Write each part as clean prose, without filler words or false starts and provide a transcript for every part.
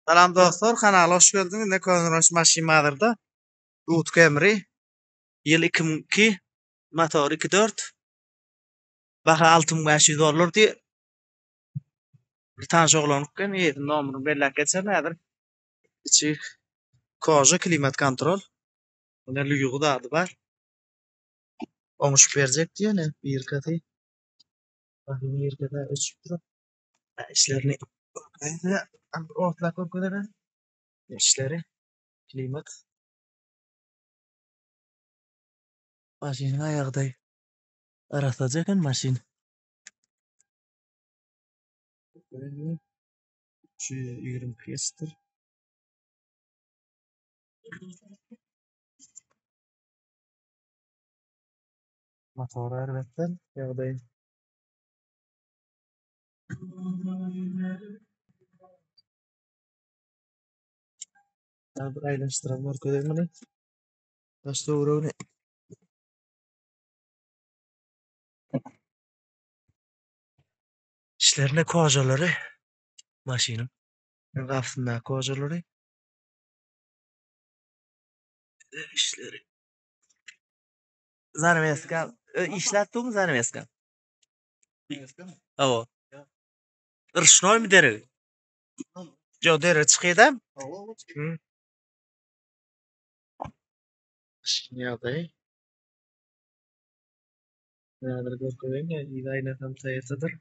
Salam dostlar, kanala hoş geldiniz. Ne konuşuyoruz maşinalarda? Ut Camry, yıl 2002, motor 2.4, baha $6500 diye bir tanış oğlanıkken yedim nomunu belli geçer nedir? İçi koja klimat kontrol. Buna lüyüğü da adı var. Omuş verecek diye ne? Bir katı. Bakın bir katı ölçüp durup. İşlerini ortak okuları. İşleri klimat. Maşinin ayağıday. Aratacak maşin. Şu 20 kıyasıdır. Motoru elbette. Yağday. Bir aylaştıralım arkadaşlar. Başta uğrağını. İşlerine kocaları. Maşinin. Kafasında kocaları. İşleri. Zanimeskal. İşlettim zanimeskal. Avo. Irşnoy mu deri? Jo deri çıkıyordum. Yağday. Nedir görkövün ya. İlayla tam sayısıdır.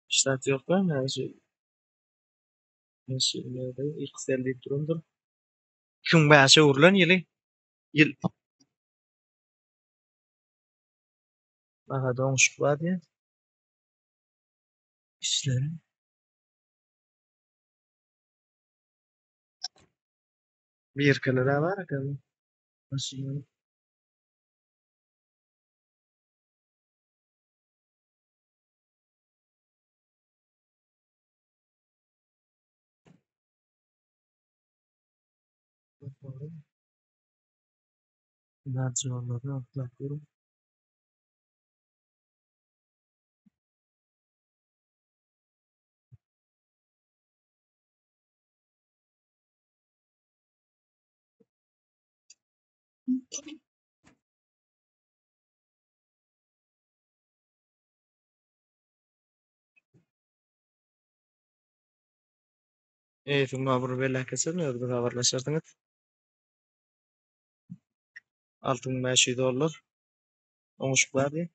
İşlet yok ben ya. Şu yağday. İksellik durumdur. Kim başa uğurlan yılı. Yıl. Aha doğmuş var ya. İşleri. Bir kere var kan. Maşinin. Narcıvanları atlatıyorum. Şunga bir bella kesin ördü haberleşirdiniz. $6500. Omuş var diye.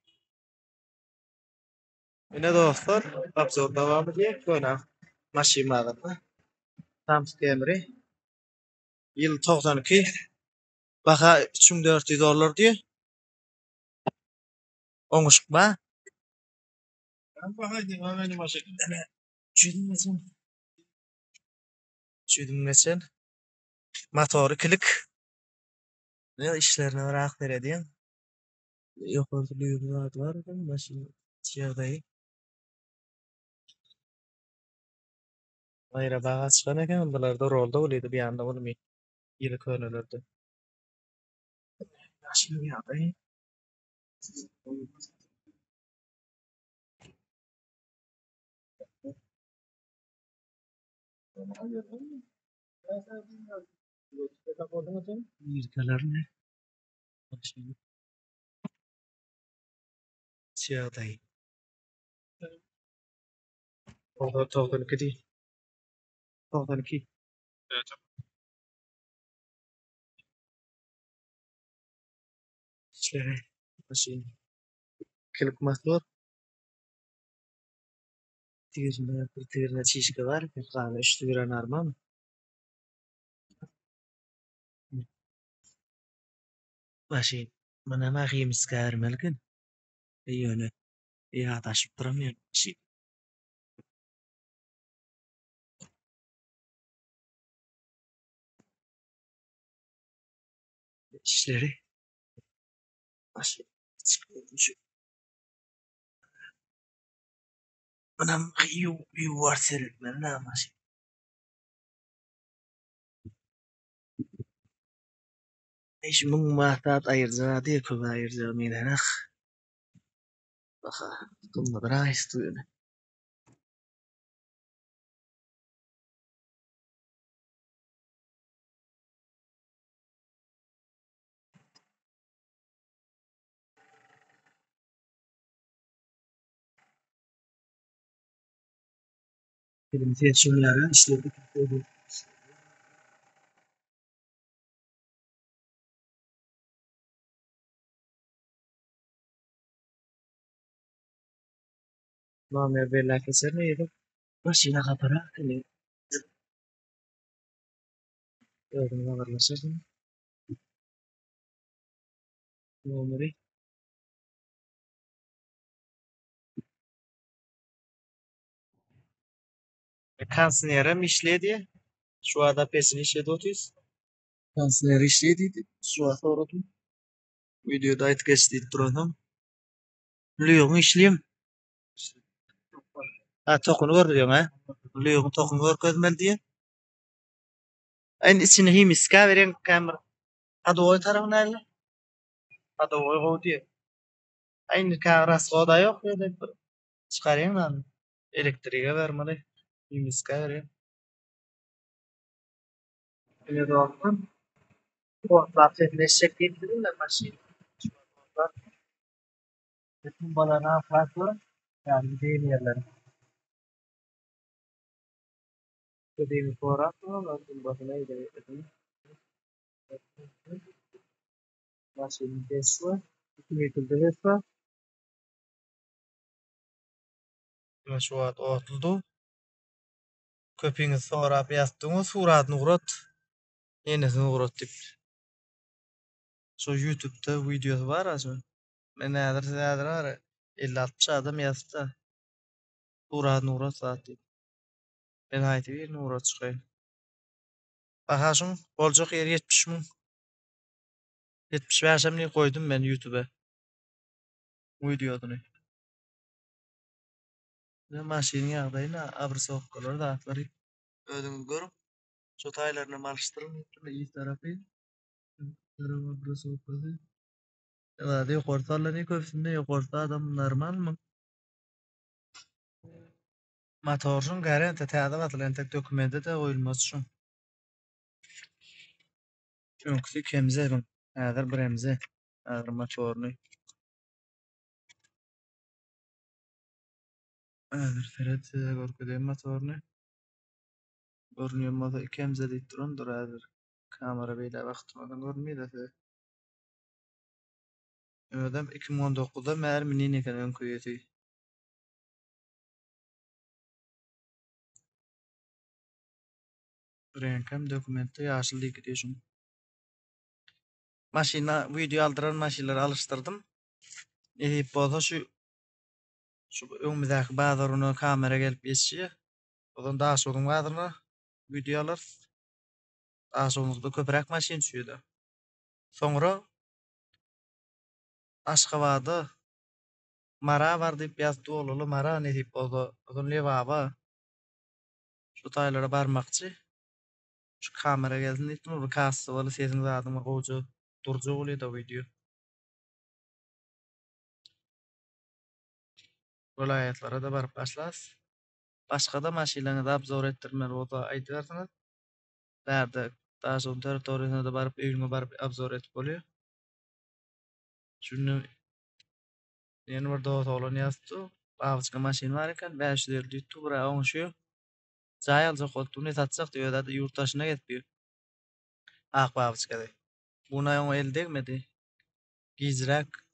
Yine dostlar. Absor devam ediyor. Koyna. Maşin vardı. Tams Camry. Yıl 92. Baha $3400 diye. Omuş var. Çüdünmesin. Motoru klik. Ne işlerine bırak verediğin. Yok orada lüyüğü var. Maşin çiğdayı. Ayra bağa çıkan ekan bularda rolda bolýdy bir anda bolmy. Ýyly könelerde. Maşin ýagdaý. Ýerkelerini maşin çiğdayı. Orada togdan kidi. Togdan ki. İşleri maşin. Klik motor. Tirne çişke var. Kahve üstü bir armam. Maşin. Mana mahim iskar melkin. Ýöne. Ýadaşyp duramýar. Maşin. İşleri. Maşin. Manam ýuwar seretmeli maşin. Eş mung mahtat ayırca diye köp ayırca menenak. Baha, kumma bira istuýany. Film seçimleri işledik. Nomer belli keser neydi? Başına kapara. Gördüm haberleşirdim. Numeri. Kansinerim işledi. Şu anda pesini işledi 30. Kansiner işledi. Şu anda oradım. Videoda ayet geçti duralım. Lüyum işleyeyim. Ha tokunu gördü diyorsun ha. Lüyum tokunu görmedi diye. En içine himiska veren kamera. Adı o tarafına elle. Adı o diye. Aynı kamerası o da yok. Çıkarayım lan. Elektriğe vermeli. Himiska veren. Öyle de olsun. O zaten neşek getirin de maşin. Bütün bana ne yaparsa yani değil yerler. Dediğim fotoğraf mı? Nasıl bakına gidelim. Maşin Tesla. Vehicle Tesla. Şu an otuldu. Köpüğünüz fotoğraf yaptığınız suratını uğrat. Yenisini uğrat dip. Şu YouTube'da videosu var aslında. Ben nedir var. 50-60 adam yazdı. Suratını uğrat zaten. Ben haydi bir uğrat çıkayım. Bakasın olacak yer 70 bin. 75 bin koydum ben YouTube'a. Videodunu. Ne maşinin yağdayına abırsa okkaları da atları. Ödümü görüp. Şu taylarını marştırın. İyi tarafı. Tarafı abırsa okkaları. Ya da yukarıda ne köpsünde yukarıda adam normal mı? Motorun garanti tədə atılan dokumenti de oyulması üçün. Çünkü kemzerim. Ədir bremze. Ədir motorunu. Ədir feret korkudayım motorunu. Görünüyor motor kemze deyip durundur ədir. Kamera beyle vaxtmadan görmeydi. Ödem 2019'da məər minin eken ön kuyeti. Renkam dokumenti yaşlı gidiyorsun. Maşina video aldıran maşinleri alıştırdım. Boza şu önümüzdeki bazarını kamera gelip geçiyor. Odan daha sonra bazarına videolar daha sonra köprek maşin düşüyordu. Sonra Aşgabat'da Mara var deyip yazdı oğlulu Mara ne deyip oldu. Odan levaba şu taylara barmakçı. Şu kamera gelsin deyip bu kası valı sesin zadıma koğucu durcu oluyor da video. Vilayetlara da barıp başlas. Başka da maşinlerini da abzor ettirmeler o da aydırsınız. Derdi daha sonra teritoriyasına da barıp evime barıp abzor etip oluyor. Çünkü yeni bir doğut olan yazdı. Bağızka maşin var iken 500 deyip buraya onuşuyor. Cay alacak koltuğunu satacak diyor da yurttaşına getiriyor. Bağızka'da. Buna o el değmedi. Gizrak.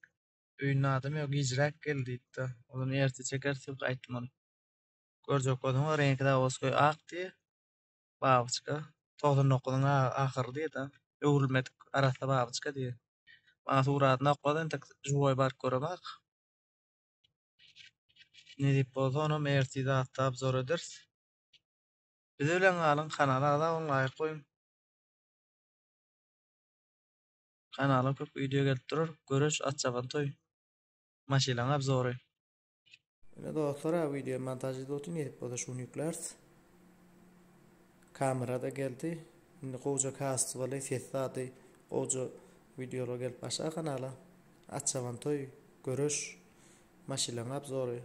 Öyünün adım yok. Gizrak geldi. Onu erti çekerse kayıttım onu. Görecek odun renk daha olsun ak diye. Bağızka. Toğdun noktadan ahır diye da. Öğülmedik. Arasında bağızka diye. Bana surat noktadan tek juvoy bar korumak. Ne deyip olsa onu erti de hatta zor ederiz. Bir de bilen alın kanala da onu layık koyun. Kanala köp video gelip durur. Görüş atçaban toy. Maşilan abzoru. Öyle dostlar video montajı da otun edip o da şunu yükleriz. Kamerada geldi. Şimdi koca kast valı sesadi koca videolar gelip aşağı kanala. Atçaban toy. Görüş. Maşilan abzoru.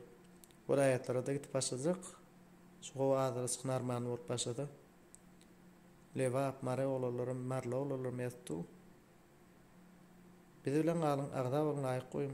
Bu ayetlara da gidip başlayacak. Şu adres narman olup başladı. Leva mare oğullarım marla oğullarım yattu. Bir de bilen alın ağda olun layık koyun.